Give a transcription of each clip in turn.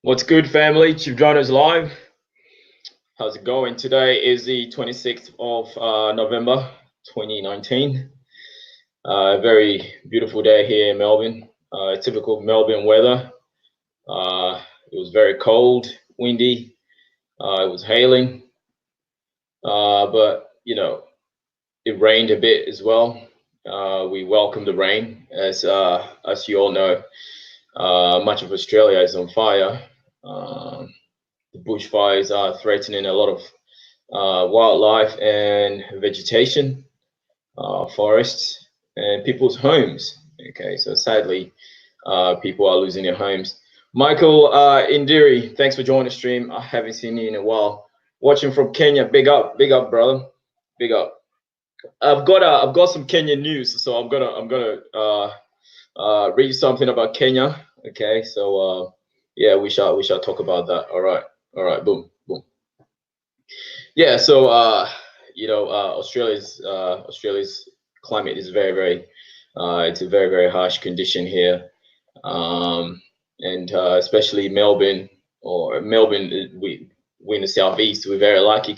What's good, family? Chief Johners Live. How's it going? Today is the 26th of November 2019. A very beautiful day here in Melbourne. Typical Melbourne weather. It was very cold, windy. It was hailing. But, it rained a bit as well. We welcome the rain. As you all know, much of Australia is on fire. The bushfires are threatening a lot of wildlife and vegetation, forests, and people's homes. Okay, so sadly, people are losing their homes. Michael Indiri, thanks for joining the stream. I haven't seen you in a while. Watching from Kenya, big up, brother, big up. I've got some Kenyan news, so I'm gonna read something about Kenya. Okay, so yeah, we shall talk about that. All right, boom. Yeah, so Australia's climate is very it's a very harsh condition here, and especially Melbourne. We in the southeast, we're very lucky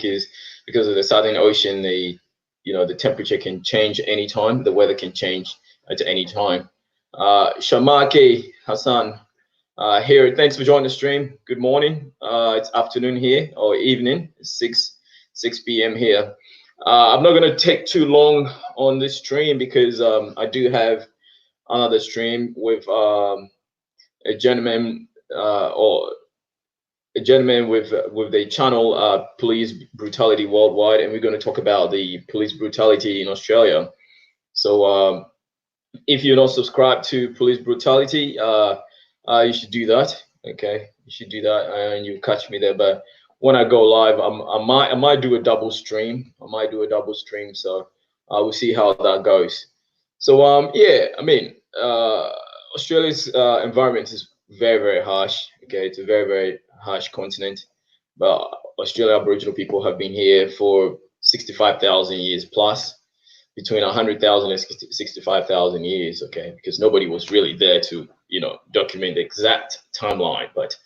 because of the Southern Ocean. The temperature can change anytime. The weather can change at any time. Shamaki Hassan here. Thanks for joining the stream. Good morning. It's afternoon here, or evening. It's 6 p.m. here. I'm not going to take too long on this stream because I do have another stream with a gentleman with the channel Police Brutality Worldwide, and we're going to talk about the police brutality in Australia. So if you're not subscribed to Police Brutality, you should do that. Okay, you should do that, and you'll catch me there. But when I go live, I might do a double stream. So we'll see how that goes. So yeah, I mean, Australia's environment is very harsh. Okay, it's a very harsh continent, but Australian Aboriginal people have been here for 65,000 years plus, between 100,000 and 65,000 years. Okay, because nobody was really there to document the exact timeline, but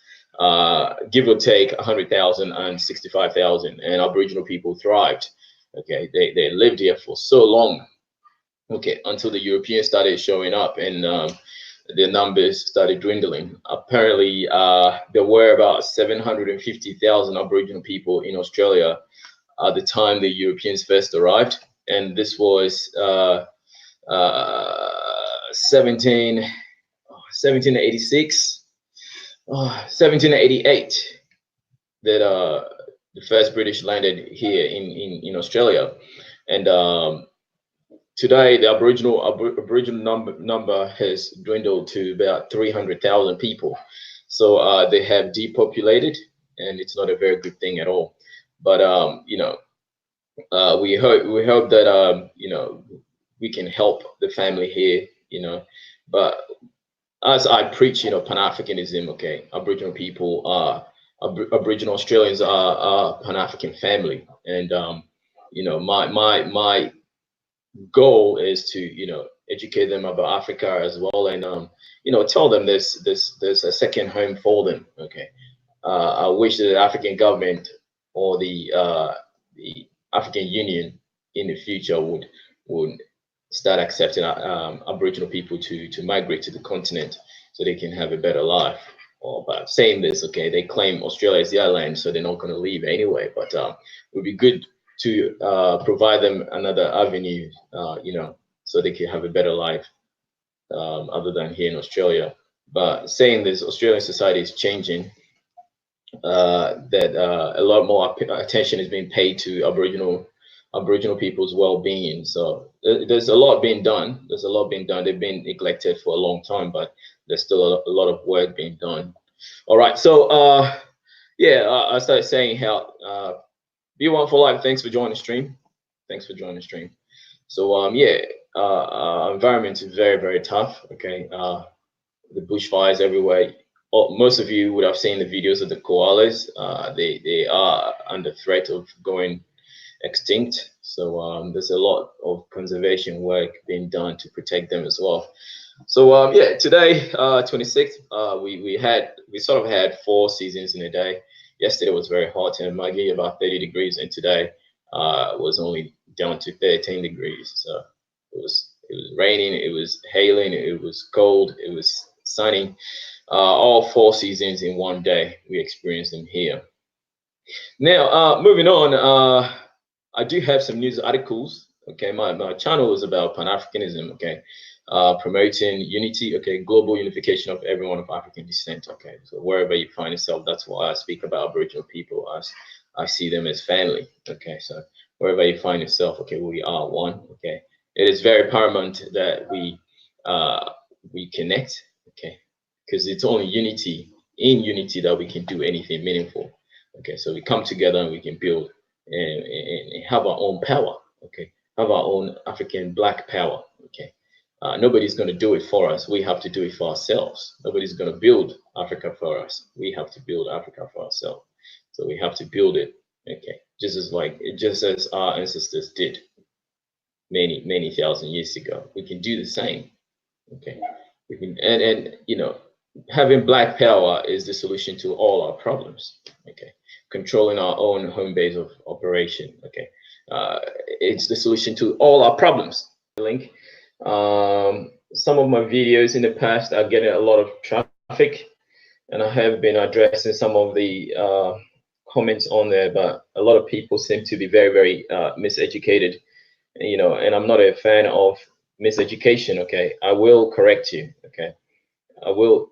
give or take 100,000 and 65,000, and Aboriginal people thrived. Okay, they lived here for so long. Okay, until the Europeans started showing up and their numbers started dwindling. Apparently, there were about 750,000 Aboriginal people in Australia at the time the Europeans first arrived, and this was 1786, 1788 that the first British landed here in Australia, and today the Aboriginal number has dwindled to about 300,000 people. So they have depopulated, and it's not a very good thing at all. But we hope that we can help the family here. But as I preach, Pan-Africanism. Okay, Aboriginal people are Aboriginal Australians are Pan-African family, and my goal is to educate them about Africa as well, and tell them there's a second home for them. Okay, I wish the African government or the African Union in the future would start accepting Aboriginal people to migrate to the continent so they can have a better life. Or by saying this, okay, they claim Australia is their land, so they're not going to leave anyway. But it would be good to provide them another avenue, so they can have a better life other than here in Australia. But saying this, Australian society is changing. That a lot more attention is being paid to Aboriginal people's well-being. So there's a lot being done. They've been neglected for a long time, but there's still a lot of work being done. All right. So yeah, I started saying how B1 for Life. Thanks for joining the stream. So yeah, environment is very tough. Okay, the bushfires everywhere. Most of you would have seen the videos of the koalas. They are under threat of going extinct. So there's a lot of conservation work being done to protect them as well. So yeah, today, 26th, we sort of had 4 seasons in a day. Yesterday was very hot in Maggie, about 30 degrees, and today was only down to 13 degrees. So it was raining, it was hailing, it was cold, it was sunny. All 4 seasons in one day we experienced them here. Now, moving on, I do have some news articles. Okay, my channel is about Pan-Africanism. Okay, promoting unity. Okay, global unification of everyone of African descent. Okay, so wherever you find yourself, that's why I speak about Aboriginal people as I see them as family. Okay, so wherever you find yourself, okay, we are one. Okay, it is very paramount that we connect. Okay, because it's only in unity that we can do anything meaningful. Okay, so we come together and we can build and have our own power. Okay, have our own African black power. Okay, nobody's going to do it for us. We have to do it for ourselves. Nobody's going to build Africa for us. We have to build Africa for ourselves. So we have to build it. Okay, just as our ancestors did many thousand years ago. We can do the same. Okay, we can and you know, having black power is the solution to all our problems. Okay, controlling our own home base of operation. Okay, it's the solution to all our problems. Link. Some of my videos in the past are getting a lot of traffic, and I have been addressing some of the comments on there, but a lot of people seem to be very miseducated. You know, and I'm not a fan of miseducation. Okay, I will correct you. Okay, I will.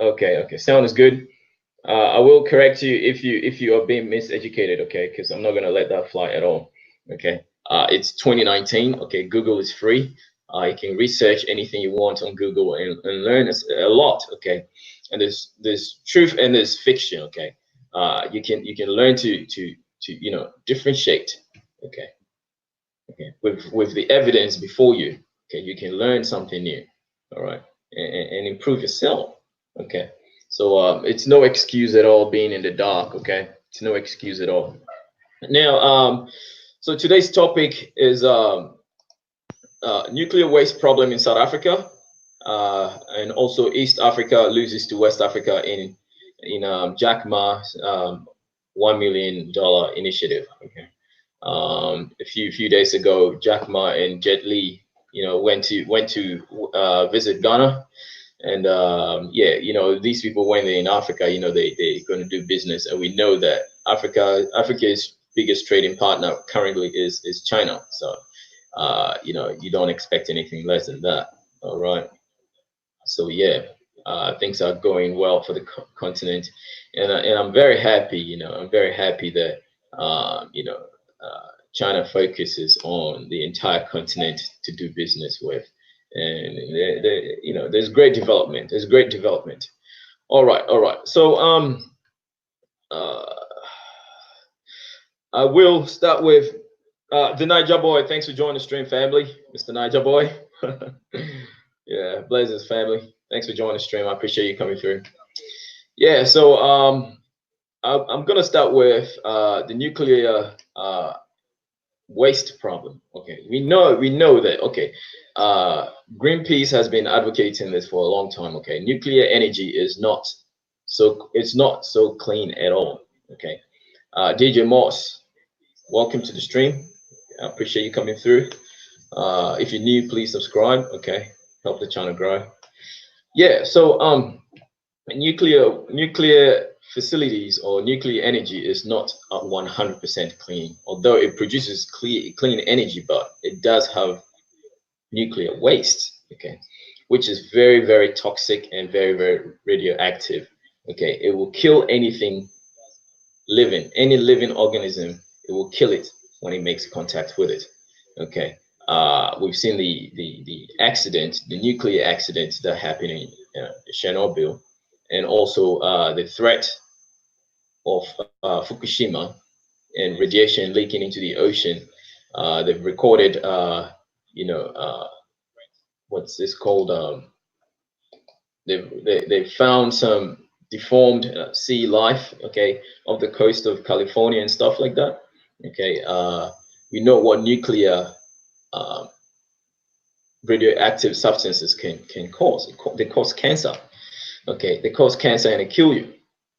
Okay, sounds good. I will correct you if you are being miseducated. Okay, because I'm not gonna let that fly at all. Okay, it's 2019. Okay, Google is free. You can research anything you want on Google and learn a lot. Okay, and there's truth and there's fiction. Okay, you can learn to differentiate. Okay, with the evidence before you. Okay, you can learn something new. All right, and improve yourself. Okay, so it's no excuse at all being in the dark. Okay, it's no excuse at all. Now, so today's topic is nuclear waste problem in South Africa, and also East Africa loses to West Africa in Jack Ma's $1 million initiative. Okay, a few days ago, Jack Ma and Jet Li, went to visit Ghana. And yeah, these people, when they're in Africa, they're going to do business, and we know that Africa's biggest trading partner currently is China. So you don't expect anything less than that. All right. So yeah, things are going well for the continent, and I'm very happy. I'm very happy that China focuses on the entire continent to do business with. And there's great development. There's great development. All right. So I will start with the Niger boy. Thanks for joining the stream, family, Mr. Niger boy. Yeah, Blazers family. Thanks for joining the stream. I appreciate you coming through. Yeah. So I'm gonna start with the nuclear waste problem. Okay, we know that. Okay, Greenpeace has been advocating this for a long time. Okay, nuclear energy is not so clean at all. Okay, DJ Moss, welcome to the stream. I appreciate you coming through. If you're new, please subscribe. Okay, help the channel grow. Yeah, so nuclear facilities or nuclear energy is not 100% clean, although it produces clean energy, but it does have nuclear waste, okay, which is very toxic and very radioactive. Okay, it will kill anything living, any living organism. It will kill it when it makes contact with it. Okay, we've seen the accident, the nuclear accident that happened in Chernobyl, and also the threat of Fukushima and radiation leaking into the ocean. They've recorded, what's this called? They found some deformed sea life, okay, off the coast of California and stuff like that. Okay, we know what nuclear radioactive substances can cause. They cause cancer. Okay, they cause cancer and they kill you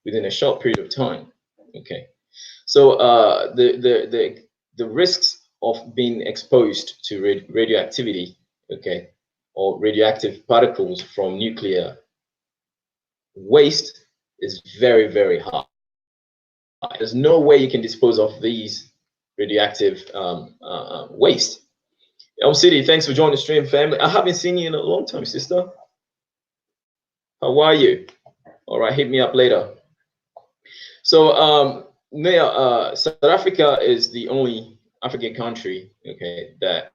within a short period of time. Okay, so the risks of being exposed to radioactivity, okay, or radioactive particles from nuclear waste is very high. There's no way you can dispose of these radioactive waste. City, thanks for joining the stream, family. I haven't seen you in a long time, sister. How are you? All right, hit me up later. So, South Africa is the only African country, okay, that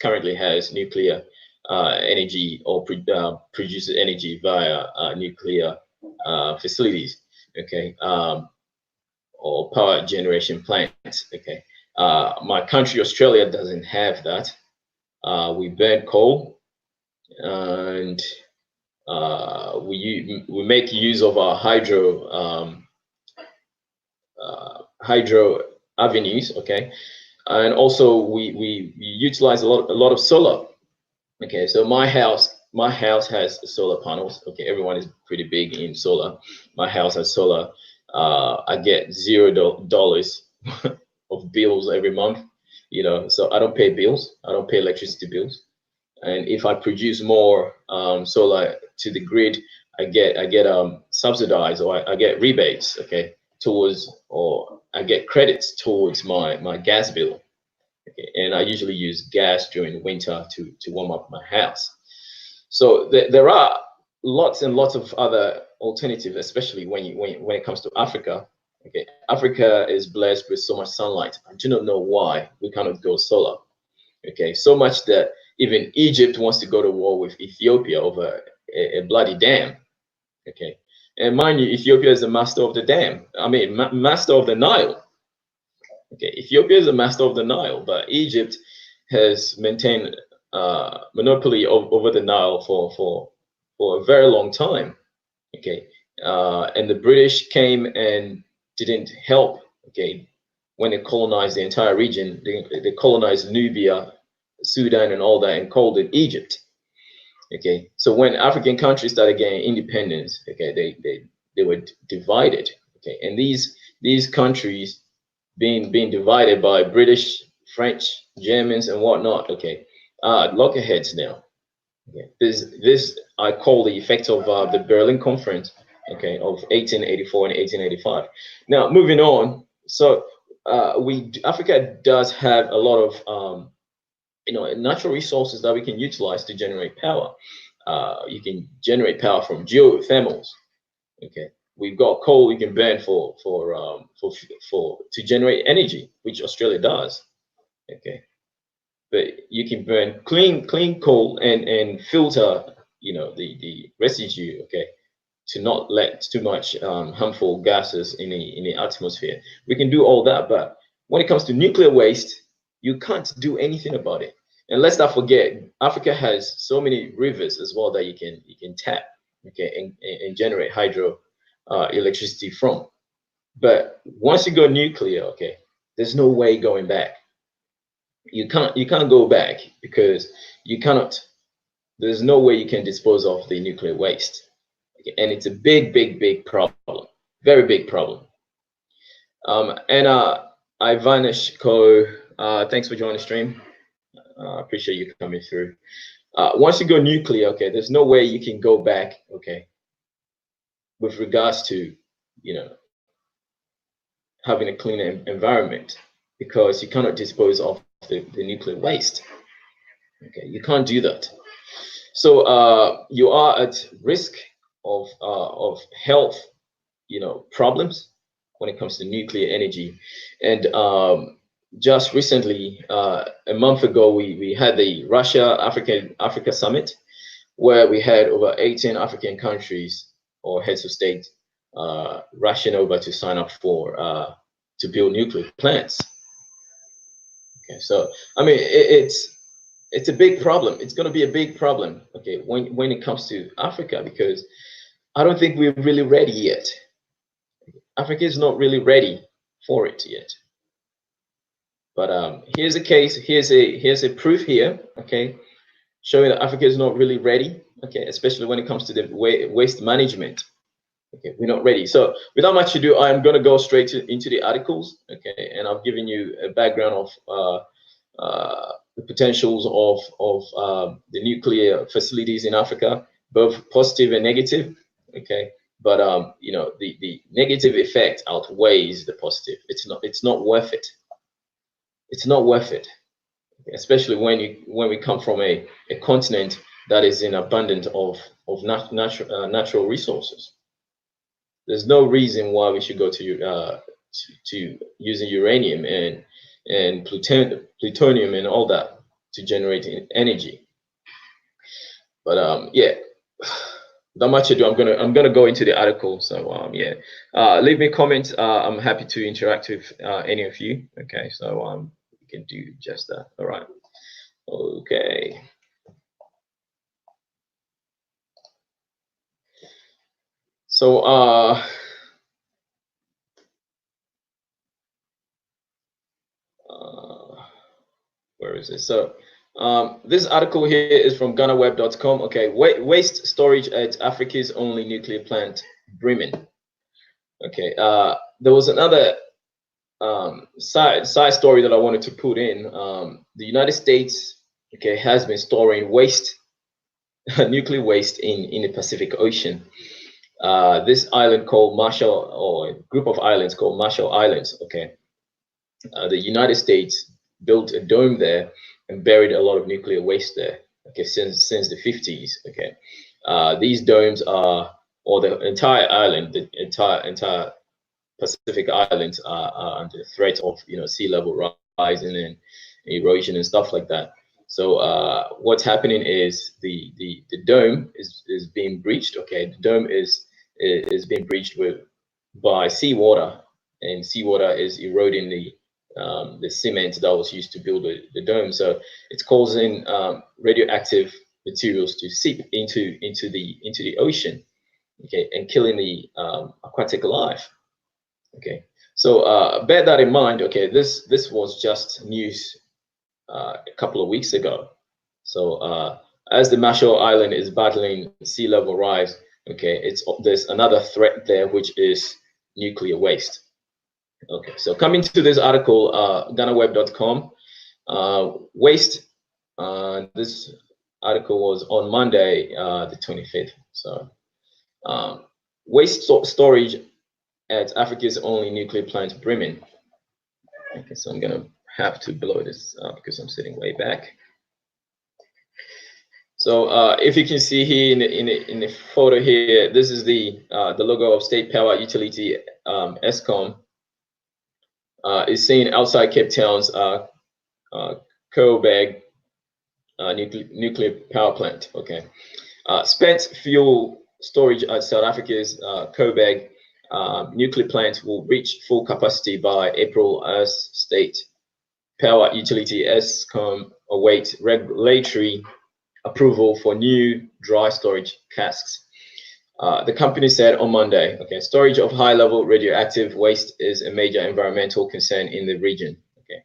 currently has nuclear energy or produces energy via nuclear facilities, okay, or power generation plants, okay. My country, Australia, doesn't have that. We burn coal, and we make use of our hydro avenues, okay, and also we utilize a lot of solar. Okay, so my house has solar panels. Okay, everyone is pretty big in solar. My house has solar. I get $0 of bills every month, you know, so I don't pay bills. I don't pay electricity bills. And if I produce more solar to the grid, I get subsidized, or I get rebates, okay, towards, or I get credits towards my gas bill. Okay, and I usually use gas during winter to warm up my house. So there are lots and lots of other alternatives, especially when it comes to Africa. Okay, Africa is blessed with so much sunlight. I do not know why we cannot go solar. Okay, so much that even Egypt wants to go to war with Ethiopia over a bloody dam. Okay, and mind you, Ethiopia is the master of the dam. I mean, master of the Nile. Okay, Ethiopia is the master of the Nile, but Egypt has maintained monopoly over the Nile for a very long time. Okay, and the British came and didn't help. Okay, when they colonized the entire region, they colonized Nubia, Sudan, and all that, and called it Egypt. Okay, so when African countries started getting independence, okay, they were divided. Okay, and these countries being divided by British, French, Germans, and whatnot. Okay, loggerheads now. Okay, this I call the effect of the Berlin Conference. Okay, of 1884 and 1885. Now moving on. So Africa does have a lot of natural resources that we can utilize to generate power. You can generate power from geothermals. Okay, we've got coal we can burn to generate energy, which Australia does. Okay, but you can burn clean coal and filter, the residue. Okay, to not let too much harmful gases in the atmosphere. We can do all that, but when it comes to nuclear waste, you can't do anything about it. And let's not forget, Africa has so many rivers as well that you can tap, okay, and generate hydro electricity from. But once you go nuclear, okay, there's no way going back. You can't go back, because you cannot. There's no way you can dispose of the nuclear waste, okay? And it's a big problem, very big problem. And Ivanish Co, thanks for joining the stream. Appreciate you coming through. Once you go nuclear, okay, there's no way you can go back, okay, with regards to, having a cleaner environment, because you cannot dispose of the nuclear waste. Okay, you can't do that. So you are at risk of health, problems when it comes to nuclear energy. And just recently, a month ago, we had the Africa Summit, where we had over 18 African countries or heads of state rushing over to sign up for to build nuclear plants. Okay, so I mean, it's a big problem. It's going to be a big problem, okay, when it comes to Africa, because I don't think we're really ready yet. Africa is not really ready for it yet. But here's a case. Here's a proof here. Okay, showing that Africa is not really ready, okay, especially when it comes to the waste management. Okay, we're not ready. So without much ado, I'm going to go straight into the articles, okay, and I've given you a background of the potentials of the nuclear facilities in Africa, both positive and negative, okay. But you know, the negative effect outweighs the positive. It's not worth it. It's not worth it, especially when we come from a continent that is in abundance of natural resources. There's no reason why we should go to using uranium and plutonium and all that to generate energy. But yeah, not much ado. I'm gonna go into the article. So yeah, leave me comments. I'm happy to interact with any of you. Okay, so we can do just that. All right. Okay. So where is it? So this article here is from GhanaWeb.com. Okay, waste storage at Africa's only nuclear plant, brimming. Okay, there was another side story that I wanted to put in. The United States, okay, has been storing waste, nuclear waste in the Pacific Ocean. This island called Marshall, or a group of islands called Marshall Islands. Okay, the United States built a dome there and buried a lot of nuclear waste there. Okay, since the 50s. Okay, these domes are, or the entire island, the entire Pacific Islands are under threat of, you know, sea level rising and erosion and stuff like that. So what's happening is the dome is being breached. Okay, the dome is being breached by seawater, and seawater is eroding the cement that was used to build the dome. So it's causing radioactive materials to seep into the ocean, okay, and killing the aquatic life. Okay, so bear that in mind. Okay, this was just news a couple of weeks ago. So as the Marshall Island is battling sea level rise, okay, there's another threat there, which is nuclear waste. Okay, so coming to this article, GhanaWeb.com, waste. This article was on Monday, the 25th. So waste storage at Africa's only nuclear plant, brimming. Okay, so I'm gonna have to blow this up because I'm sitting way back. So if you can see here in the photo here, this is the logo of State Power Utility, Eskom. Is seen outside Cape Town's Koeberg nuclear power plant. Okay, spent fuel storage at South Africa's Koeberg nuclear plant will reach full capacity by April as State Power Utility Eskom await regulatory approval for new dry storage casks. The company said on Monday, okay, storage of high-level radioactive waste is a major environmental concern in the region. Okay,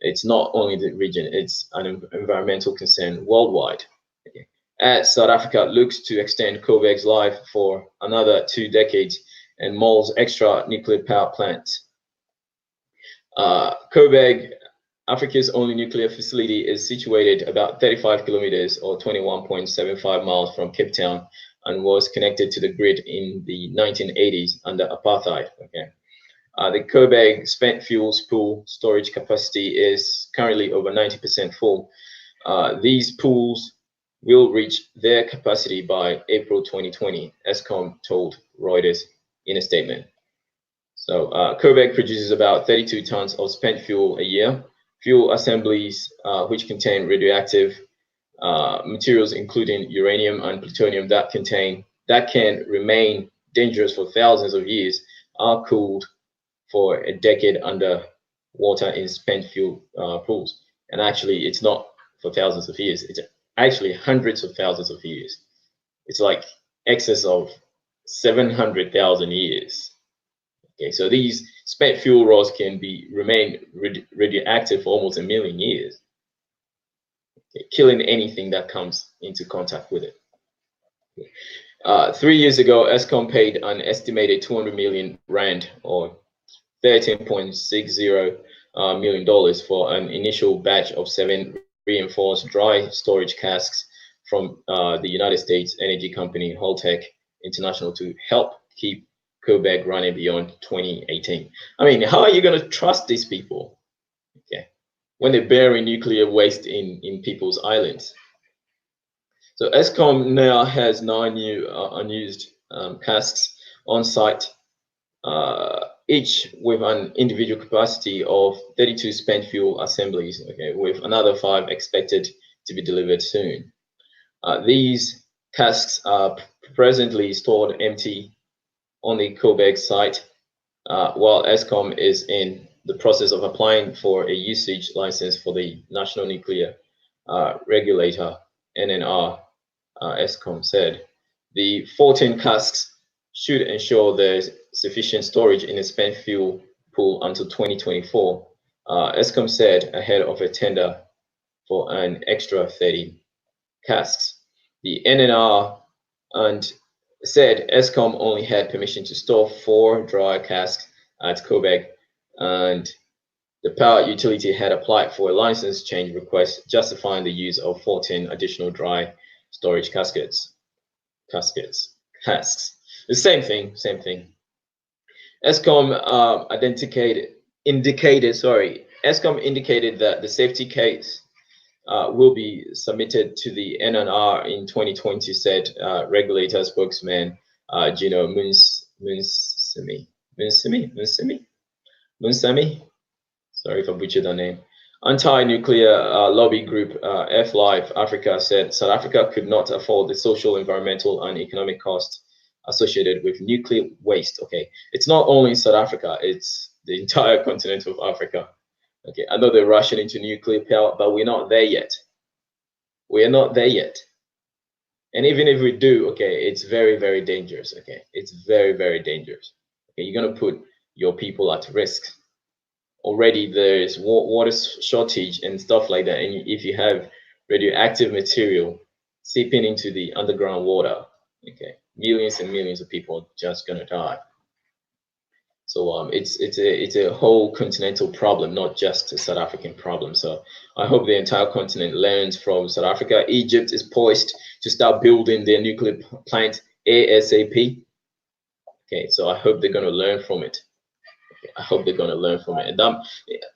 it's not only the region; it's an environmental concern worldwide. Okay. As South Africa looks to extend Koeberg's life for another 2 decades and molds extra nuclear power plants. Koeberg, Africa's only nuclear facility, is situated about 35 kilometers or 21.75 miles from Cape Town and was connected to the grid in the 1980s under apartheid. Okay, the Koeberg spent fuels pool storage capacity is currently over 90% full. These pools will reach their capacity by April 2020, Eskom told Reuters in a statement. So Koeberg produces about 32 tons of spent fuel a year. Fuel assemblies which contain radioactive materials, including uranium and plutonium that can remain dangerous for thousands of years, are cooled for a decade under water in spent fuel pools. And actually, it's not for thousands of years; it's actually hundreds of thousands of years. It's like excess of 700,000 years. Okay, so these spent fuel rods can remain radioactive for almost 1 million years, okay, killing anything that comes into contact with it. 3 years ago, Eskom paid an estimated 200 million rand, or $13.60 million, for an initial batch of 7 reinforced dry storage casks from the United States energy company Holtec International to help keep Koberg running beyond 2018. I mean, how are you going to trust these people? Okay, when they're burying nuclear waste in people's islands. So Eskom now has 9 new unused casks on site, each with an individual capacity of 32 spent fuel assemblies, okay, with another 5 expected to be delivered soon. These casks are presently stored empty on the Koberg site, while Eskom is in the process of applying for a usage license for the National Nuclear Regulator, NNR, Eskom said. The 14 casks should ensure there's sufficient storage in the spent fuel pool until 2024, Eskom said ahead of a tender for an extra 30 casks. The NNR and said Eskom only had permission to store 4 dry casks at Koberg, and the power utility had applied for a license change request justifying the use of 14 additional dry storage casks. The same thing. Eskom indicated that the safety case will be submitted to the NNR in 2020, said regulator spokesman Gino Munsemi. Sorry if I butchered the name. Anti-nuclear lobby group F-Live Africa said South Africa could not afford the social, environmental, and economic costs associated with nuclear waste. Okay, it's not only South Africa, it's the entire continent of Africa. Okay, I know they're rushing into nuclear power, but we're not there yet. We are not there yet. And even if we do, okay, it's very, very dangerous. Okay, it's very, very dangerous. Okay, you're going to put your people at risk. Already there's water shortage and stuff like that. And if you have radioactive material seeping into the underground water, okay, millions and millions of people are just going to die. So it's a whole continental problem, not just a South African problem. So I hope the entire continent learns from South Africa. Egypt is poised to start building their nuclear plant ASAP. Okay, so I hope they're going to learn from it. I hope they're going to learn from it. And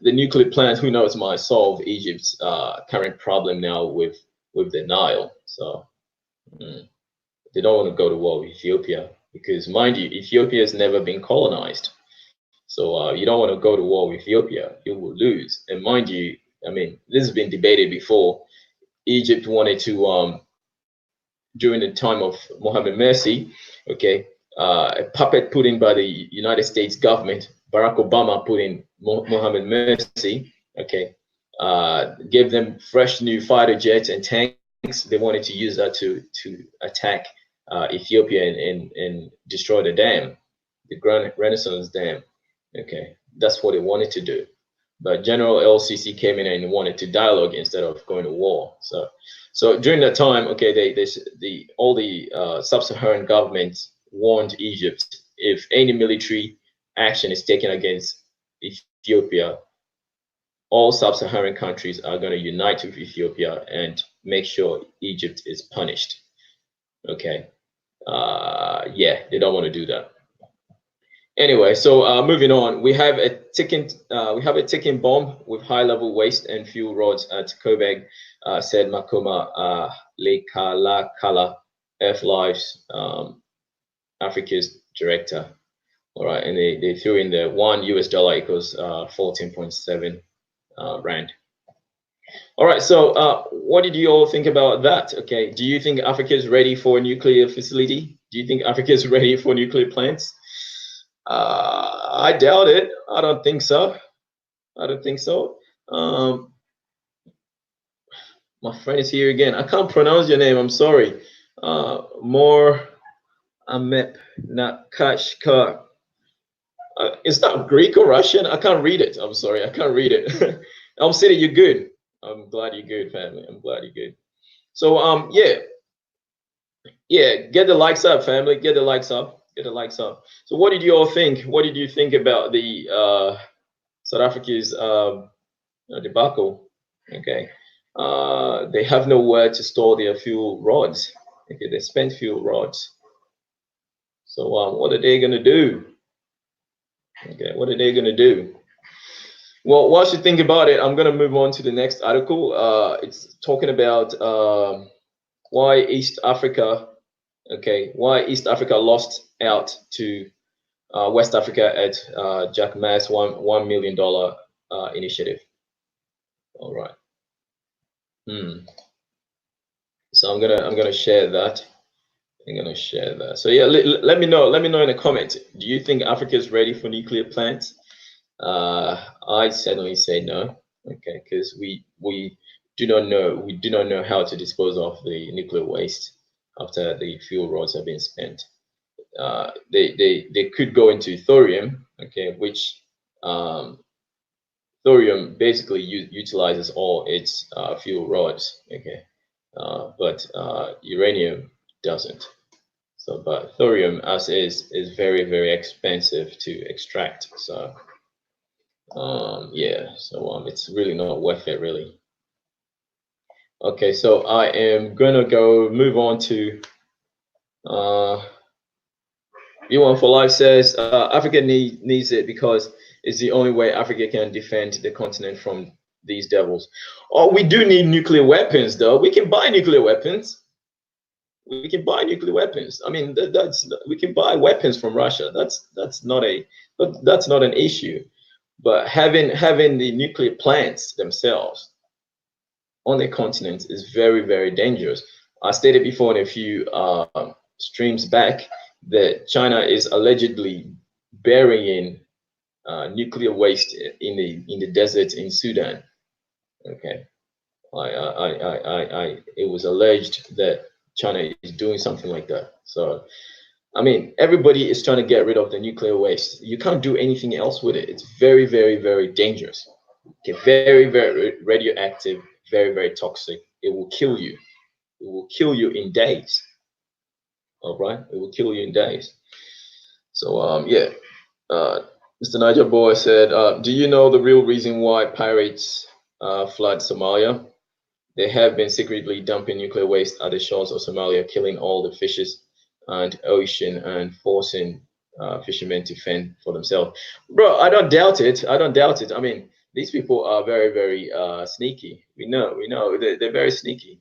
the nuclear plant, who knows, might solve Egypt's current problem now with the Nile. So they don't want to go to war with Ethiopia because, mind you, Ethiopia has never been colonized. So you don't want to go to war with Ethiopia. You will lose. And mind you, I mean, this has been debated before. Egypt wanted to, during the time of Mohamed Morsi, okay, a puppet put in by the United States government, Barack Obama put in Mohamed Morsi, okay, gave them fresh new fighter jets and tanks. They wanted to use that to attack Ethiopia and destroy the dam, the Grand Renaissance Dam. Okay, that's what they wanted to do. But General LCC came in and wanted to dialogue instead of going to war. So during that time, okay, all the sub-Saharan governments warned Egypt if any military action is taken against Ethiopia, all sub-Saharan countries are going to unite with Ethiopia and make sure Egypt is punished. Okay, yeah, they don't want to do that. Anyway, so moving on, we have a ticking bomb with high-level waste and fuel rods at Koberg, said Makoma Lekalakala, F-Live's Africa's director. All right, and they threw in the $1 equals 14.7 rand. All right, so what did you all think about that? Okay, do you think Africa is ready for a nuclear facility? Do you think Africa is ready for nuclear plants? I doubt it. I don't think so. My friend is here again. I can't pronounce your name. I'm sorry. More Amep Nakashka. Is that Greek or Russian? I can't read it. I'm sorry. I can't read it. I'm saying you're good. I'm glad you're good, family. I'm glad you're good. So yeah, get the likes up, family. Get the likes up. Get the likes up. So what did you all think? What did you think about the South Africa's debacle? Okay, they have nowhere to store their fuel rods. Okay, they spent fuel rods. So what are they gonna do? Okay, what are they gonna do? Well, whilst you think about it, I'm gonna move on to the next article. It's talking about why East Africa. Okay, why East Africa lost out to West Africa at Jack Ma's $1 million initiative. All right. So I'm gonna share that. I'm gonna share that. So yeah, let me know. Let me know in the comments. Do you think Africa is ready for nuclear plants? I certainly say no. Okay, because we do not know. We do not know how to dispose of the nuclear waste after the fuel rods have been spent. They could go into thorium. Okay, which thorium basically utilizes all its fuel rods. Okay, but uranium doesn't. So, but thorium as is very expensive to extract. So, yeah. So it's really not worth it, really. Okay, so I am gonna move on to V1 for Life says Africa needs it because it's the only way Africa can defend the continent from these devils. Oh, we do need nuclear weapons, though. We can buy nuclear weapons. We can buy nuclear weapons. I mean, we can buy weapons from Russia. That's not an issue. But having the nuclear plants themselves on the continent is very dangerous. I stated before in a few streams back that China is allegedly burying nuclear waste in the desert in Sudan. Okay, it was alleged that China is doing something like that. So, I mean, everybody is trying to get rid of the nuclear waste. You can't do anything else with it. It's very dangerous. Okay, very radioactive, very toxic. It will kill you. It will kill you in days. All right, it will kill you in days. So yeah, Mr. Niger Boy said, do you know the real reason why pirates flood Somalia? They have been secretly dumping nuclear waste at the shores of Somalia, killing all the fishes and ocean and forcing fishermen to fend for themselves. Bro, I don't doubt it. I don't doubt it. I mean, these people are very sneaky. We know they're very sneaky.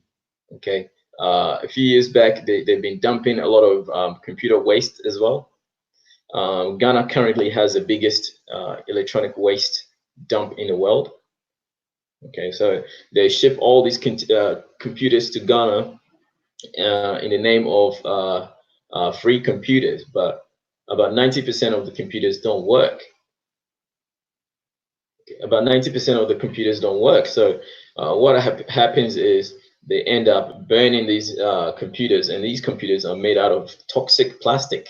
Okay. A few years back, they've been dumping a lot of computer waste as well. Ghana currently has the biggest electronic waste dump in the world. Okay, so they ship all these computers to Ghana in the name of free computers, but about 90% of the computers don't work. About 90% of the computers don't work. So what happens is they end up burning these computers, and these computers are made out of toxic plastic.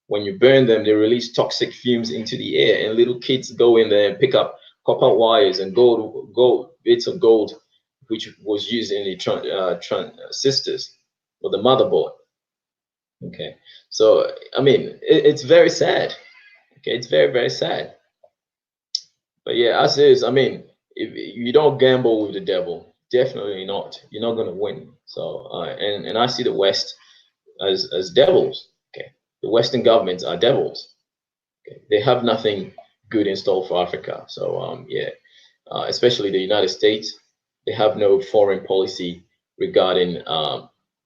When you burn them, they release toxic fumes into the air, and little kids go in there and pick up copper wires and gold bits of gold, which was used in the transistors or the motherboard. Okay, so I mean, it's very sad. Okay, it's very sad. But yeah, as is, I mean, if you don't gamble with the devil, definitely not. You're not gonna win. So and I see the West as devils. Okay, the Western governments are devils. Okay, they have nothing good in store for Africa. So yeah, especially the United States, they have no foreign policy regarding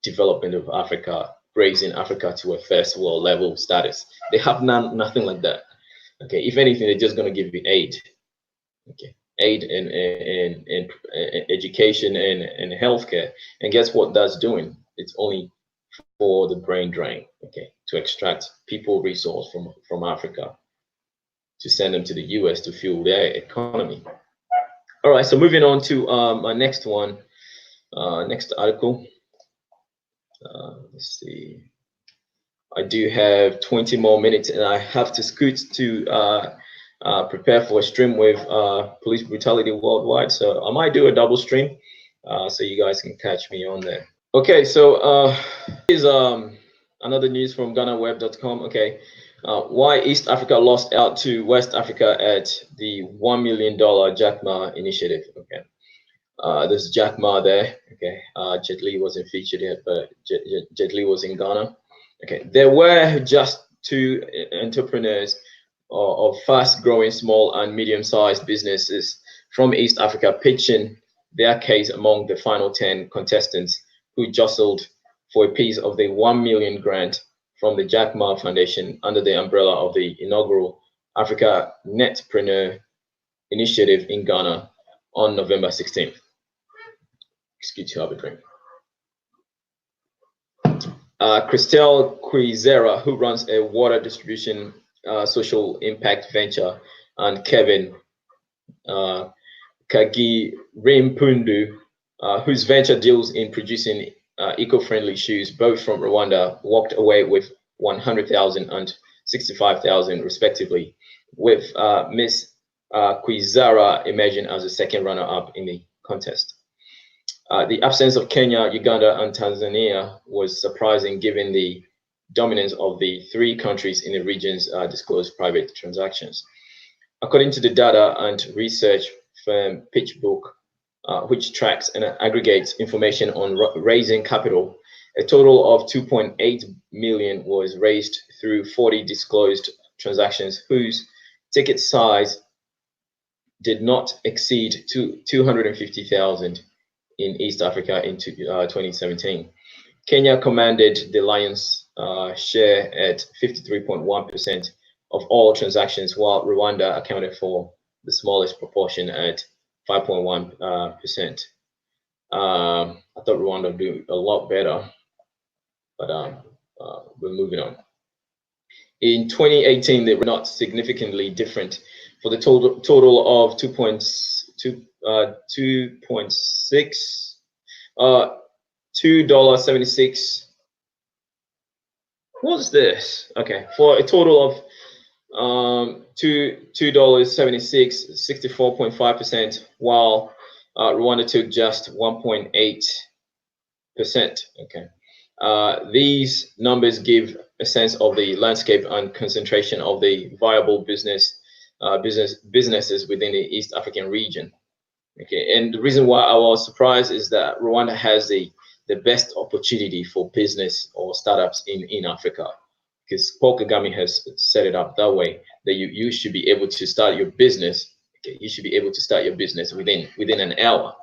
development of Africa, raising Africa to a first world level status. They have nothing like that. Okay, if anything, they're just gonna give you aid. Okay, aid in education and healthcare. And guess what that's doing? It's only for the brain drain. Okay, to extract people resource from Africa to send them to the US to fuel their economy. All right, so moving on to my next one, next article. Let's see. I do have 20 more minutes, and I have to scoot to prepare for a stream with police brutality worldwide. So I might do a double stream, so you guys can catch me on there. Okay, so here's another news from GhanaWeb.com. Okay, why East Africa lost out to West Africa at the $1 million Jack Ma initiative. Okay, there's Jack Ma there. Okay, Jet Li wasn't featured yet, but Jet Li was in Ghana. Okay, there were just two entrepreneurs of fast-growing small and medium-sized businesses from East Africa pitching their case among the final 10 contestants who jostled for a piece of the 1 million grant from the Jack Ma Foundation under the umbrella of the inaugural Africa Netpreneur Initiative in Ghana on November 16th. Excuse me, have a drink. Christelle Quizera, who runs a water distribution social impact venture, and Kevin Kagirimpundu, whose venture deals in producing eco-friendly shoes, both from Rwanda, walked away with 100,000 and 65,000 respectively, with Miss Quizara emerging as the second runner-up in the contest. The absence of Kenya, Uganda, and Tanzania was surprising given the dominance of the three countries in the region's disclosed private transactions. According to the data and research firm PitchBook, which tracks and aggregates information on raising capital, a total of 2.8 million was raised through 40 disclosed transactions whose ticket size did not exceed 250,000 in East Africa in 2017. Kenya commanded the lion's share at 53.1% of all transactions, while Rwanda accounted for the smallest proportion at 5.1%. I thought Rwanda would do a lot better, but we're moving on. In 2018, they were not significantly different for the total of 2.6 $2.76. What's this? Okay, for a total of $2.76, 64.5%, while Rwanda took just 1.8%. Okay, these numbers give a sense of the landscape and concentration of the viable businesses within the East African region. Okay, and the reason why I was surprised is that Rwanda has the best opportunity for business or startups in Africa, because Paul Kagame has set it up that way that you should be able to start your business. Okay, you should be able to start your business within an hour.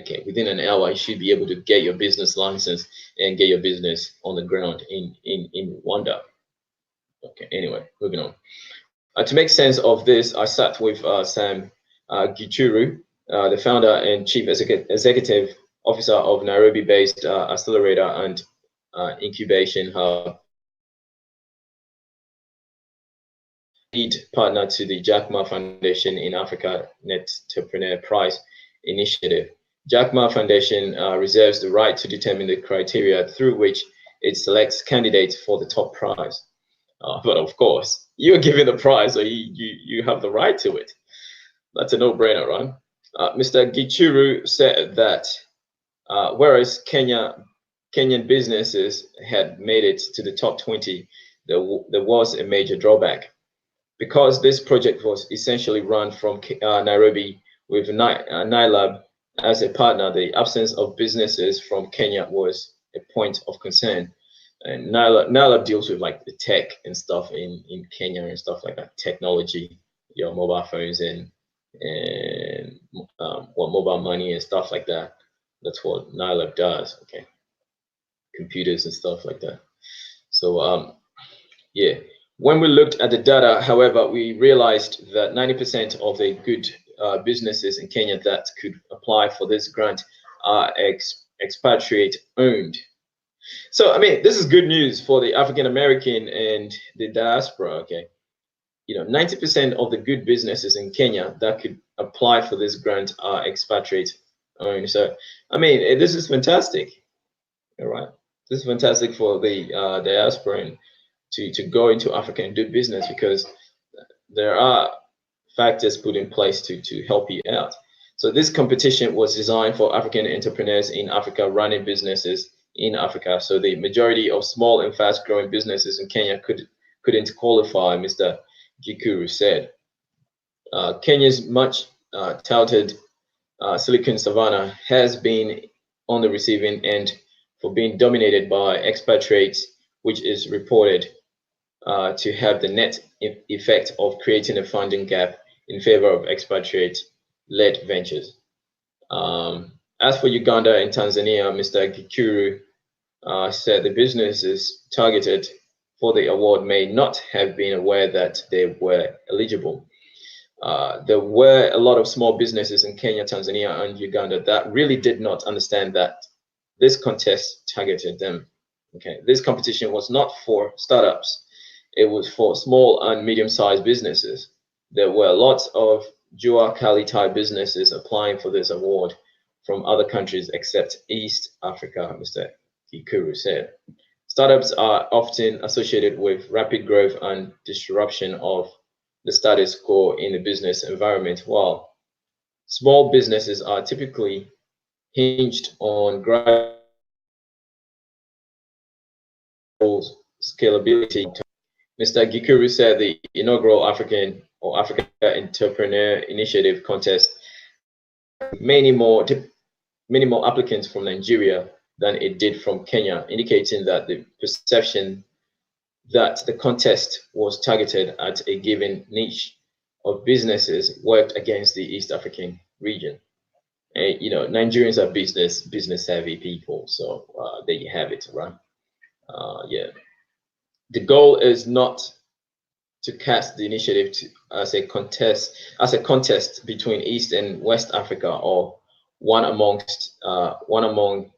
Okay, within an hour, you should be able to get your business license and get your business on the ground in Rwanda. Okay, anyway, moving on. To make sense of this, I sat with Sam Gichuru, the founder and chief executive officer of Nairobi-based accelerator and incubation hub, lead partner to the Jack Ma Foundation in Africa Netpreneur Prize Initiative. Jack Ma Foundation reserves the right to determine the criteria through which it selects candidates for the top prize. But of course, you're given the prize, so you have the right to it. That's a no-brainer, right? Mr. Gichuru said that whereas Kenyan businesses had made it to the top 20, there was a major drawback. Because this project was essentially run from Nairobi with NILAB as a partner, the absence of businesses from Kenya was a point of concern. And NILAB deals with like the tech and stuff in Kenya and stuff like that, technology, your mobile phones and mobile money and stuff like that. That's what NILAB does. Okay, computers and stuff like that. So yeah. When we looked at the data, however, we realized that 90% of the good businesses in Kenya that could apply for this grant are expatriate owned. So, I mean, this is good news for the African American and the diaspora. Okay, 90% of the good businesses in Kenya that could apply for this grant are expatriate owned. So, I mean, this is fantastic. All right, this is fantastic for the diaspora to go into Africa and do business, because there are factors put in place to help you out. So this competition was designed for African entrepreneurs in Africa running businesses in Africa. So the majority of small and fast-growing businesses in Kenya couldn't qualify, Mr. Gikuru said. Kenya's much touted Silicon Savannah has been on the receiving end for being dominated by expatriates, which is reported to have the net effect of creating a funding gap in favor of expatriate-led ventures. As for Uganda and Tanzania, Mr. Gikuru said the businesses targeted for the award may not have been aware that they were eligible. There were a lot of small businesses in Kenya, Tanzania, and Uganda that really did not understand that this contest targeted them. Okay, this competition was not for startups. It was for small and medium-sized businesses. There were lots of Jua Kali type businesses applying for this award from other countries except East Africa, Mr. Gikuru said. Startups are often associated with rapid growth and disruption of the status quo in the business environment, while small businesses are typically hinged on gradual scalability. Mr. Gikuru said the inaugural Africa Entrepreneur Initiative contest many more applicants from Nigeria than it did from Kenya, indicating that the perception that the contest was targeted at a given niche of businesses worked against the East African region. And, you know, Nigerians are business savvy people, so there you have it, right? Yeah, the goal is not to cast the initiative as a contest between East and West Africa, or one among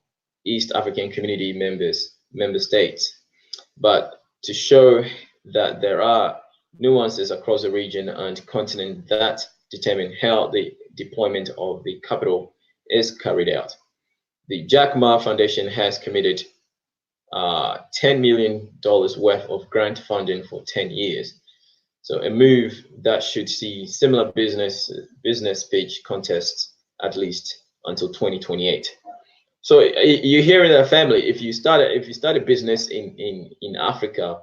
East African community member states, but to show that there are nuances across the region and continent that determine how the deployment of the capital is carried out. The Jack Ma Foundation has committed $10 million worth of grant funding for 10 years. So a move that should see similar business pitch contests at least until 2028. So you hear in that family, if you start a business in Africa,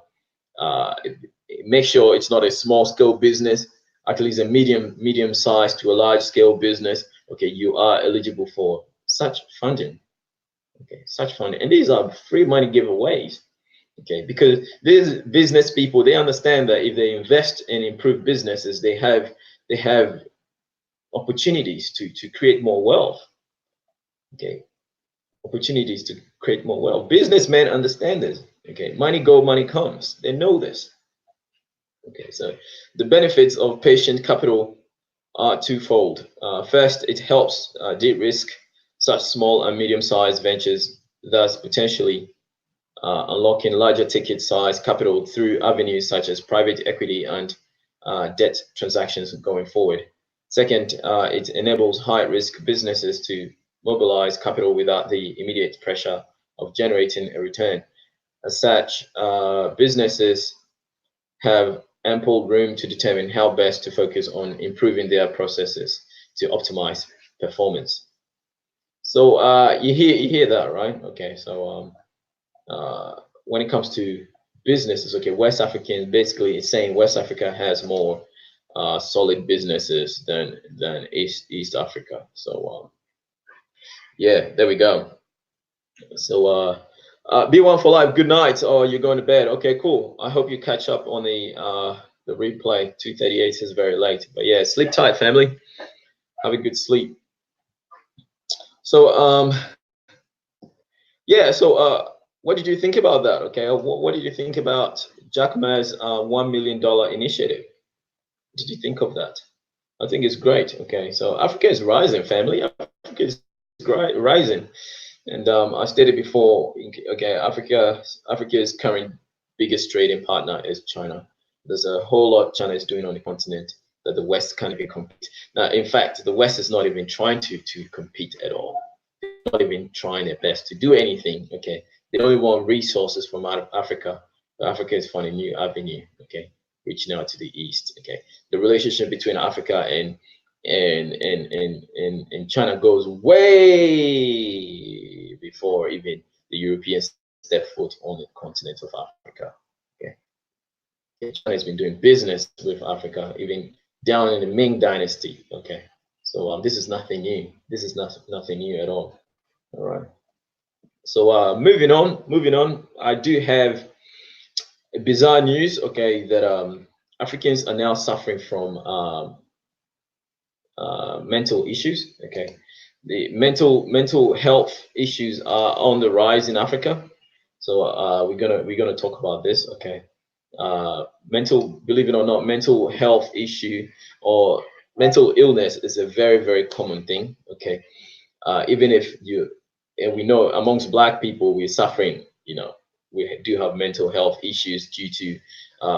make sure it's not a small scale business, at least a medium size to a large scale business. Okay, you are eligible for such funding. Okay, such funding, and these are free money giveaways. Okay, because these business people, they understand that if they invest and improve businesses, they have opportunities to create more wealth. Okay, opportunities to create more wealth. Businessmen understand this. Okay, money go, money comes. They know this. Okay, so the benefits of patient capital are twofold. First, it helps de-risk such small and medium-sized ventures, thus potentially unlocking larger ticket size capital through avenues such as private equity and debt transactions going forward. Second, it enables high-risk businesses to mobilize capital without the immediate pressure of generating a return. As such, businesses have ample room to determine how best to focus on improving their processes to optimize performance. So you hear that, right? Okay, so when it comes to businesses, okay, West African basically is saying West Africa has more solid businesses than East Africa. So yeah, there we go. So B1 for life, good night, or you're going to bed. Okay, cool. I hope you catch up on the replay. 2:38 is very late, but yeah, sleep tight, family. Have a good sleep. So yeah, so what did you think about that? Okay, what did you think about Jack Ma's $1 million initiative? Did you think of that? I think it's great. Okay, so Africa is rising, family. Africa is rising. And I stated before, okay, Africa's current biggest trading partner is China. There's a whole lot China is doing on the continent that the West can't even compete. Now, in fact, the West is not even trying to compete at all. They're not even trying their best to do anything. Okay, they don't even want resources from out of Africa. But Africa is finding a new avenue. Okay, reaching out to the East. Okay, the relationship between Africa and and China goes way before even the Europeans step foot on the continent of Africa. Okay, China has been doing business with Africa even down in the Ming Dynasty. Okay, so this is nothing new. This is nothing new at all. All right. So moving on. I do have bizarre news. Okay, that Africans are now suffering from mental issues. Okay, the mental health issues are on the rise in Africa. So we're gonna talk about this. Okay, believe it or not, mental health issue or mental illness is a very common thing. Okay, even if you, and we know amongst Black people we're suffering. We do have mental health issues due to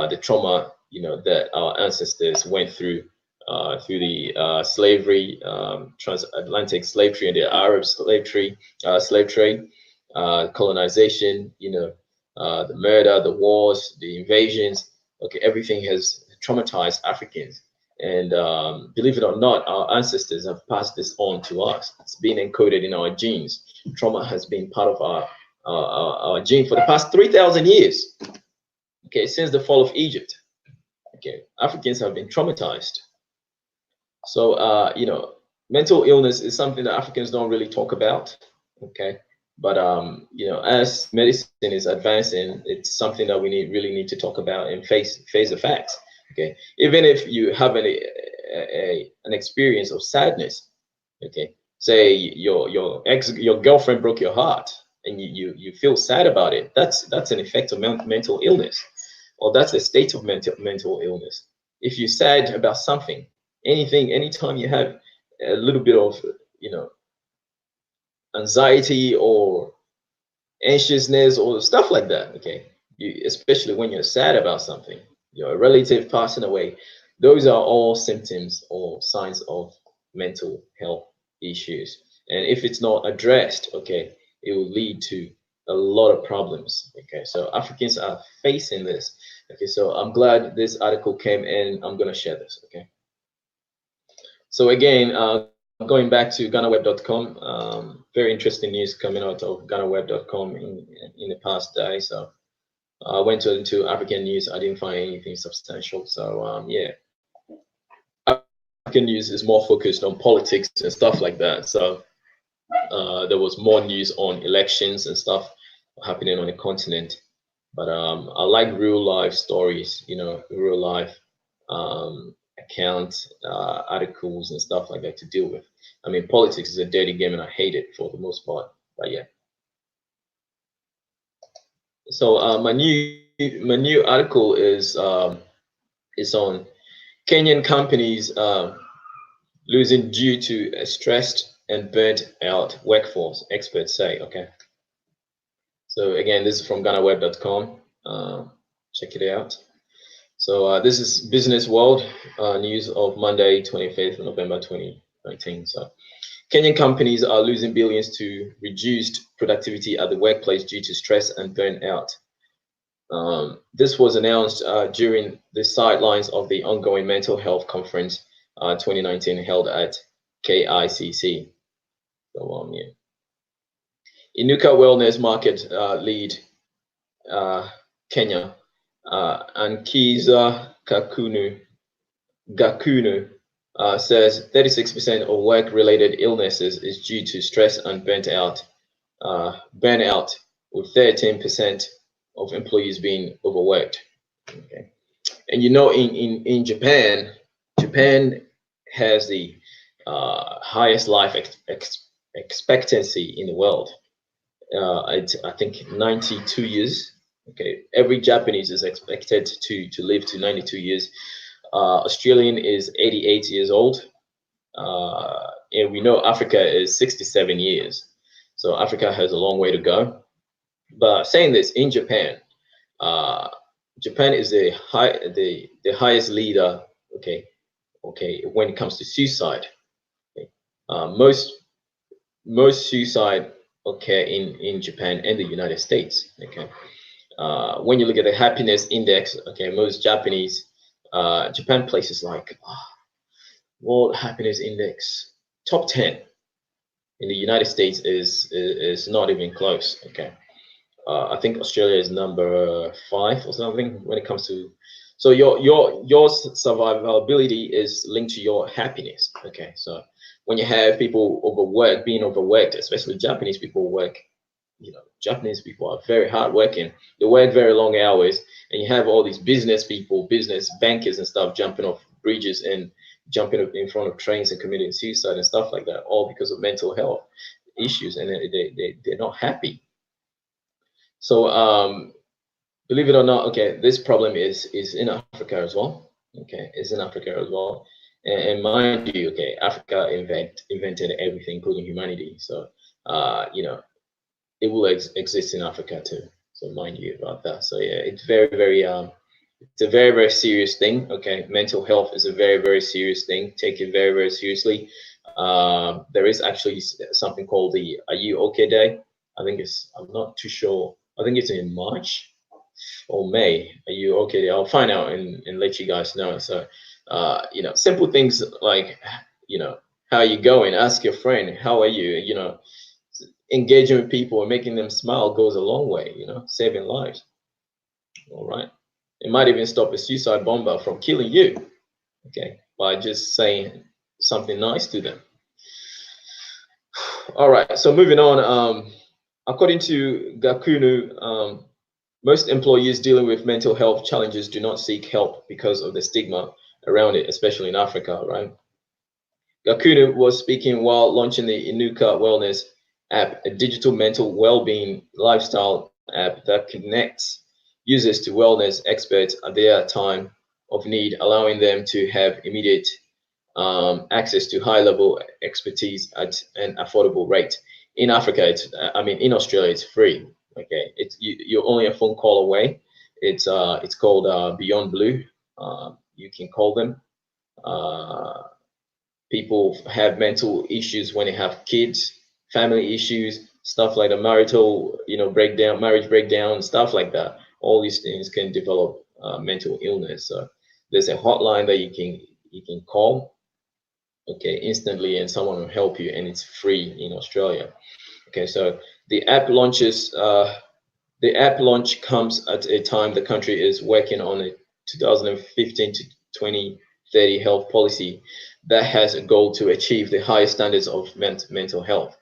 the trauma that our ancestors went through the slavery, transatlantic slave trade, and the Arab slave trade, colonization, the murder, the wars, the invasions. Okay, everything has traumatized Africans. And believe it or not, our ancestors have passed this on to us. It's been encoded in our genes. Trauma has been part of our gene for the past 3,000 years. Okay, since the fall of Egypt. Okay, Africans have been traumatized. So, mental illness is something that Africans don't really talk about. Okay, but as medicine is advancing, it's something that we really need to talk about and face the facts. Okay, even if you have an experience of sadness, okay, say your girlfriend broke your heart, and you feel sad about it. That's an effect of mental illness, or that's a state of mental illness. If you're sad about something, anytime you have a little bit of anxiety or anxiousness or stuff like that, okay, especially when you're sad about something, your relative passing away, those are all symptoms or signs of mental health issues. And if it's not addressed, okay, it will lead to a lot of problems. Okay, so Africans are facing this. Okay, so I'm glad this article came in. I'm going to share this. Okay, so again, going back to GhanaWeb.com, very interesting news coming out of GhanaWeb.com in the past day. So I went into African news. I didn't find anything substantial. So yeah, African news is more focused on politics and stuff like that. So there was more news on elections and stuff happening on the continent. But I like real life stories, real life accounts, articles and stuff like that to deal with. I mean, politics is a dirty game and I hate it for the most part. But yeah. So my new article is on Kenyan companies losing due to a stressed and burnt out workforce, experts say. Okay. So again, this is from GhanaWeb.com. Check it out. So this is Business World news of Monday, 25th of November 2019. So Kenyan companies are losing billions to reduced productivity at the workplace due to stress and burnout. This was announced during the sidelines of the ongoing mental health conference 2019 held at KICC. So yeah. Inuka Wellness Market lead Kenya and Kiza Gakunu says 36% of work-related illnesses is due to stress and burnout, with 13% of employees being overworked. Okay, and in Japan has the highest life expectancy in the world. I think 92 years. Okay, every Japanese is expected to live to 92 years. Australian is 88 years old, and we know Africa is 67 years. So Africa has a long way to go. But saying this, in Japan, Japan is the highest leader. Okay, when it comes to suicide. Okay. Most suicide occur in Japan and the United States. Okay. When you look at the happiness index, okay, most Japanese, Japan places like World Happiness Index, top 10 in the United States is not even close. Okay, I think Australia is number 5 or something when it comes to. So your survivability is linked to your happiness. Okay, so when you have people being overworked, especially Japanese people work, Japanese people are very hardworking. They work very long hours, and you have all these business people, business bankers and stuff jumping off bridges and jumping up in front of trains and committing suicide and stuff like that, all because of mental health issues, and they're not happy. So believe it or not, okay, this problem is in Africa as well. Okay, it's in Africa as well. And mind you, okay, Africa invented everything, including humanity. So it will exist in Africa too. So mind you about that. So yeah, it's it's a very, very serious thing. Okay, mental health is a very, very serious thing. Take it very, very seriously. There is actually something called the "Are You Okay Day." I'm not too sure. I think it's in March or May. Are you okay Day? I'll find out and let you guys know. So, simple things like, how are you going? Ask your friend, how are you? Engaging with people and making them smile goes a long way, saving lives. All right. It might even stop a suicide bomber from killing you, okay, by just saying something nice to them. All right. So moving on, according to Gakunu, most employees dealing with mental health challenges do not seek help because of the stigma around it, especially in Africa, right? Gakunu was speaking while launching the Inuka Wellness app, a digital mental well-being lifestyle app that connects users to wellness experts at their time of need, allowing them to have immediate access to high-level expertise at an affordable rate. In Africa, in Australia, it's free. Okay, you're only a phone call away. It's called Beyond Blue. You can call them. People have mental issues when they have kids, family issues, stuff like the marital, marriage breakdown, stuff like that. All these things can develop mental illness. So there's a hotline that you can call, okay, instantly, and someone will help you, and it's free in Australia. Okay, so the app launches. The app launch comes at a time the country is working on a 2015 to 2030 health policy that has a goal to achieve the highest standards of mental health.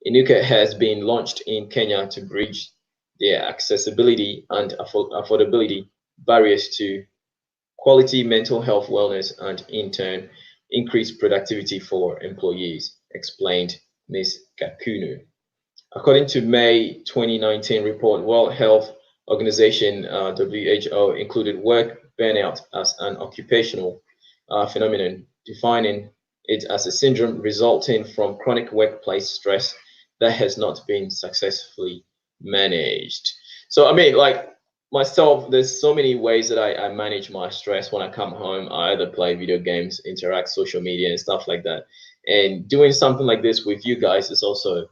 Inuka has been launched in Kenya to bridge the accessibility and affordability barriers to quality mental health wellness and, in turn, increase productivity for employees, explained Ms. Gakunu. According to May 2019 report, World Health Organization WHO included work burnout as an occupational phenomenon, defining it as a syndrome resulting from chronic workplace stress that has not been successfully managed. So, like myself, there's so many ways that I manage my stress when I come home. I either play video games, interact social media, and stuff like that. And doing something like this with you guys is also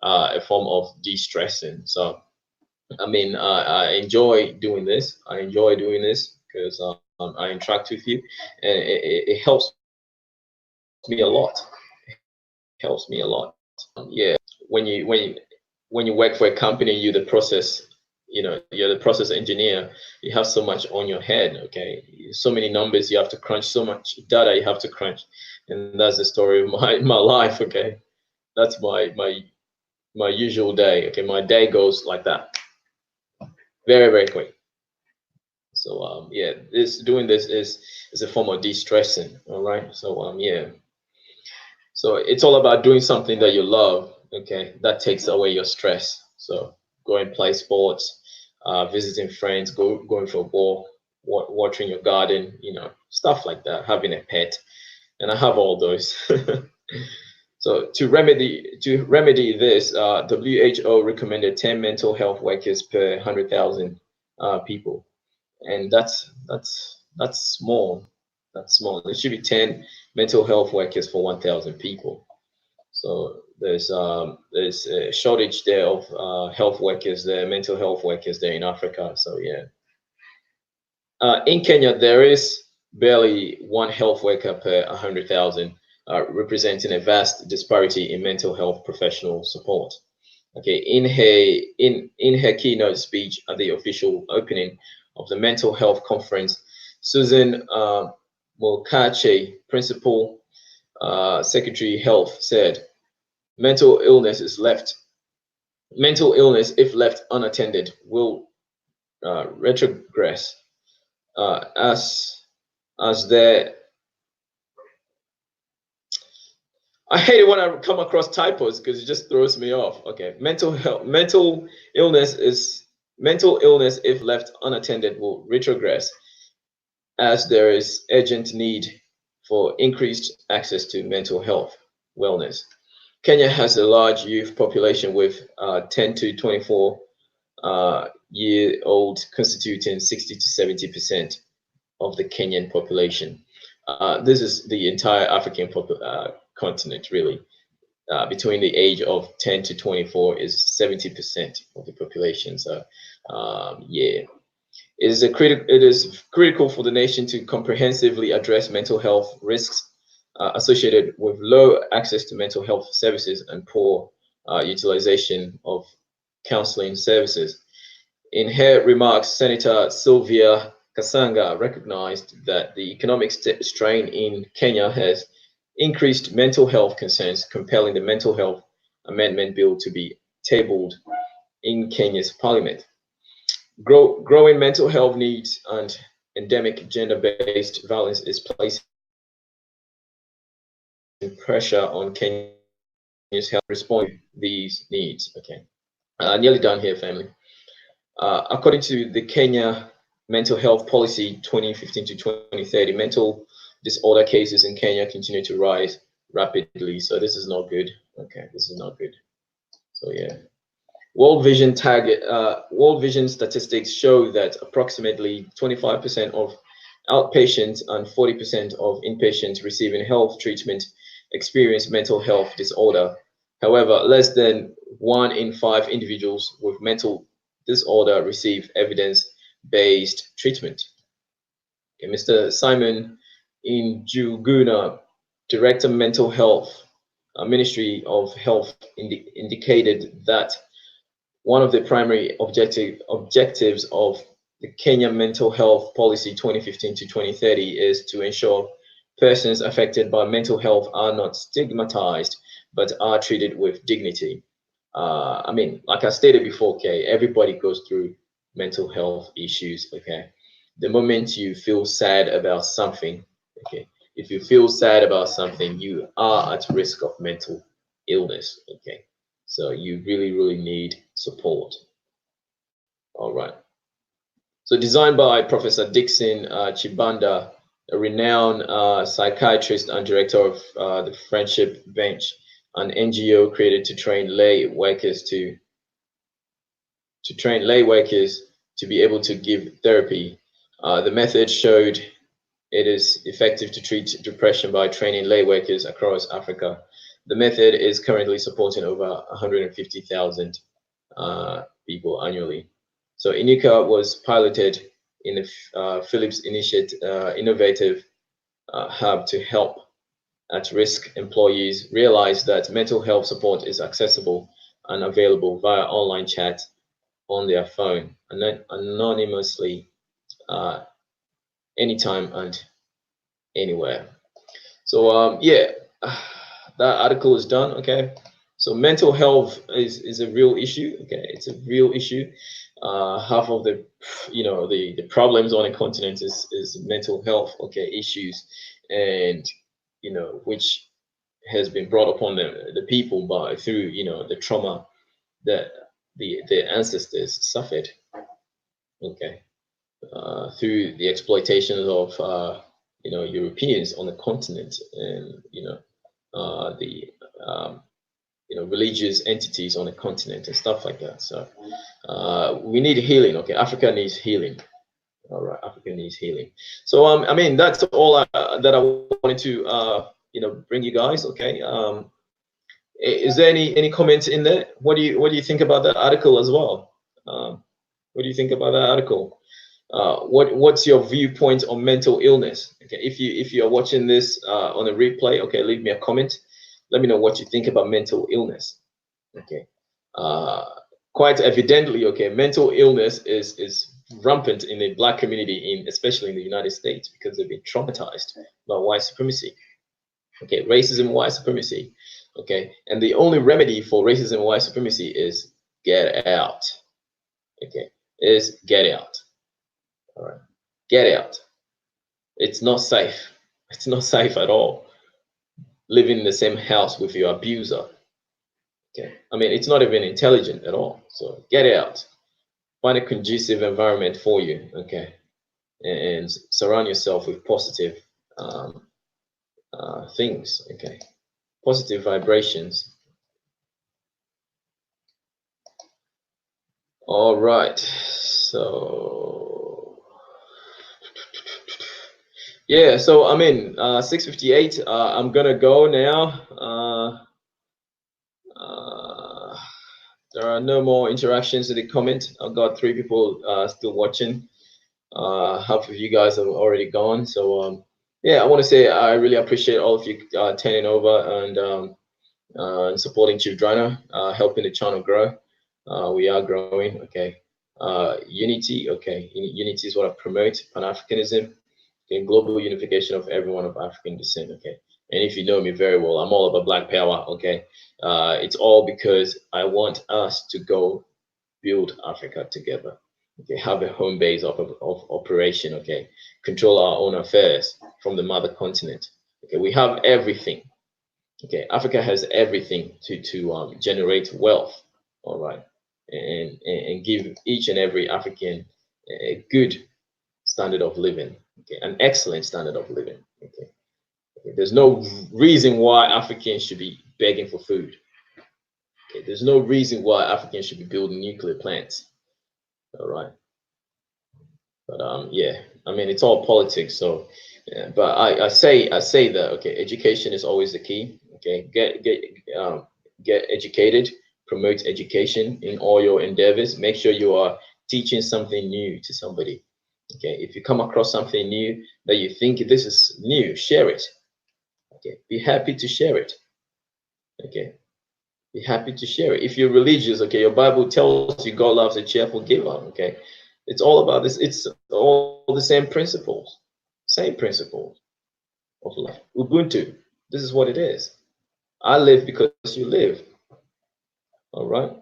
a form of de-stressing. So, I enjoy doing this. I enjoy doing this because I interact with you, and it helps me a lot. It helps me a lot. Yeah, when you work for a company, you're the process. You're the process engineer. You have so much on your head. Okay, so many numbers you have to crunch, so much data you have to crunch, and that's the story of my life. Okay, that's my usual day. Okay, my day goes like that, very, very quick. So yeah, doing this is a form of de-stressing. All right. So yeah. So it's all about doing something that you love. Okay, that takes away your stress. So go and play sports, visiting friends, going for a walk, watering your garden, stuff like that. Having a pet, and I have all those. So to remedy this, WHO recommended 10 mental health workers per 100,000 people, and that's small. That's small. There should be 10 mental health workers for 1,000 people. So there's a shortage there of health workers there, mental health workers there in Africa. So yeah, in Kenya there is barely one health worker per 100,000, representing a vast disparity in mental health professional support. Okay, in her keynote speech at the official opening of the mental health conference, Susan Mulcahy, principal secretary health, said, "Mental illness if left unattended, will retrogress as there." I hate it when I come across typos because it just throws me off. Okay, mental illness if left unattended will retrogress as there is urgent need for increased access to mental health wellness. Kenya has a large youth population with 10 to 24 year old constituting 60 to 70% of the Kenyan population. This is the entire African continent, really. Between the age of 10 to 24 is 70% of the population. So, yeah, it is critical for the nation to comprehensively address mental health risks associated with low access to mental health services and poor utilization of counseling services. In her remarks, Senator Sylvia Kasanga recognized that the economic strain in Kenya has increased mental health concerns, compelling the Mental Health Amendment Bill to be tabled in Kenya's parliament. Growing mental health needs and endemic gender-based violence is placing pressure on Kenya's health response to these needs. Okay, nearly done here, family. According to the Kenya Mental Health Policy 2015 to 2030, mental disorder cases in Kenya continue to rise rapidly. So this is not good. Okay, this is not good. So yeah, World Vision statistics show that approximately 25% of outpatients and 40% of inpatients receiving health treatment experience mental health disorder. However, less than 1 in 5 individuals with mental disorder receive evidence-based treatment. Okay, Mr. Simon Njuguna, Director Mental Health, Ministry of Health, indicated that one of the primary objectives of the Kenya Mental Health Policy 2015 to 2030 is to ensure persons affected by mental health are not stigmatized, but are treated with dignity. I mean, like I stated before, okay, everybody goes through mental health issues, okay? The moment you feel sad about something, okay, if you feel sad about something, you are at risk of mental illness, okay? So you really, really need support. All right. So designed by Professor Dixon Chibanda, a renowned psychiatrist and director of the Friendship Bench, an NGO created to train lay workers to be able to give therapy. The method showed it is effective to treat depression by training lay workers across Africa. The method is currently supporting over 150,000 people annually. So Inika was piloted in the Philips Innovative Hub to help at-risk employees realize that mental health support is accessible and available via online chat on their phone, anonymously, anytime and anywhere. So yeah, that article is done. Okay, so mental health is a real issue. Okay, it's a real issue. Half of the the problems on a continent is mental health, okay, issues, and which has been brought upon the people through the trauma that the ancestors suffered, okay, through the exploitation of Europeans on the continent, and the religious entities on the continent and stuff like that. So we need healing. Okay, Africa needs healing. All right, Africa needs healing. So I mean, that's all that I wanted to bring you guys. Okay. Is there any comments in there? What do you think about that article as well? What do you think about that article? What's your viewpoint on mental illness? Okay, if you are watching this on a replay, okay, leave me a comment. Let me know what you think about mental illness. Okay, quite evidently, okay, mental illness is rampant in the Black community, especially in the United States, because they've been traumatized by white supremacy. Okay, racism, white supremacy. Okay, and the only remedy for racism and white supremacy is get out. Okay, is get out. All right, get out. It's not safe. It's not safe at all. Living in the same house with your abuser. Okay, I mean, it's not even intelligent at all. So get out. Find a conducive environment for you. Okay, and surround yourself with positive things. Okay, positive vibrations. All right, so yeah, so I mean, 6:58. I'm gonna go now. There are no more interactions in the comment. I've got 3 people still watching. Half of you guys have already gone. So yeah, I want to say I really appreciate all of you turning over and supporting Chief Driner, helping the channel grow. We are growing. Okay. Unity. Okay. Unity is what I promote. Pan-Africanism. Okay. Global unification of everyone of African descent. Okay. And if you know me very well, I'm all about Black Power. Okay. It's all because I want us to go build Africa together. Okay, have a home base of operation. Okay, control our own affairs from the mother continent. Okay, we have everything. Okay, Africa has everything to generate wealth. All right, and give each and every African a good standard of living. Okay, an excellent standard of living. Okay, there's no reason why Africans should be begging for food. Okay, there's no reason why Africans should be building nuclear plants. All right. But yeah, I mean, it's all politics. So, yeah, but I say that, okay, education is always the key. Okay, get educated, promote education in all your endeavors. Make sure you are teaching something new to somebody. Okay, if you come across something new that you think this is new, share it. Okay, be happy to share it. Okay, be happy to share it. If you're religious, okay, your Bible tells you God loves a cheerful giver. Okay, it's all about this. It's all the same principles of life. Ubuntu. This is what it is. I live because you live. All right.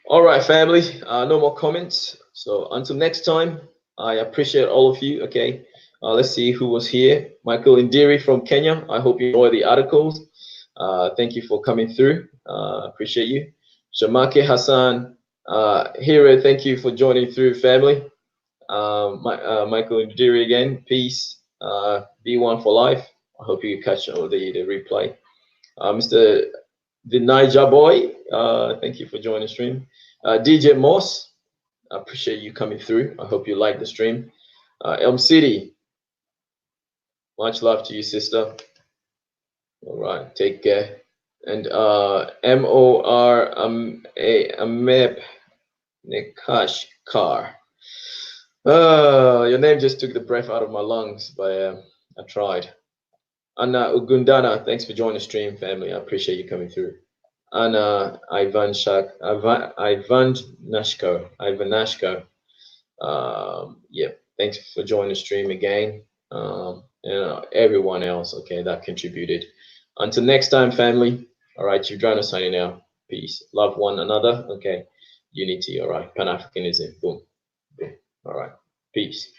All right, family. No more comments. So until next time, I appreciate all of you. Okay. Let's see who was here. Michael Indiri from Kenya. I hope you enjoy the articles. Thank you for coming through. Appreciate you. Shamake Hassan. Hira, thank you for joining through, family. Michael Indiri again. Peace. B1 for life. I hope you catch the replay. Mr. The Niger Boy, thank you for joining the stream. DJ Moss, I appreciate you coming through. I hope you like the stream. Elm City, much love to you, sister. All right, take care. And MOR Ameb Nekash Kar. Your name just took the breath out of my lungs, but I tried. Anna Ugundana, thanks for joining the stream, family. I appreciate you coming through. Anna Ivan Nashko. Yeah, thanks for joining the stream again. And everyone else, okay, that contributed. Until next time, family. All right, Chidrano signing out. Peace. Love one another. Okay. Unity. All right. Pan-Africanism. Boom. Boom. All right. Peace.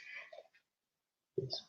Peace.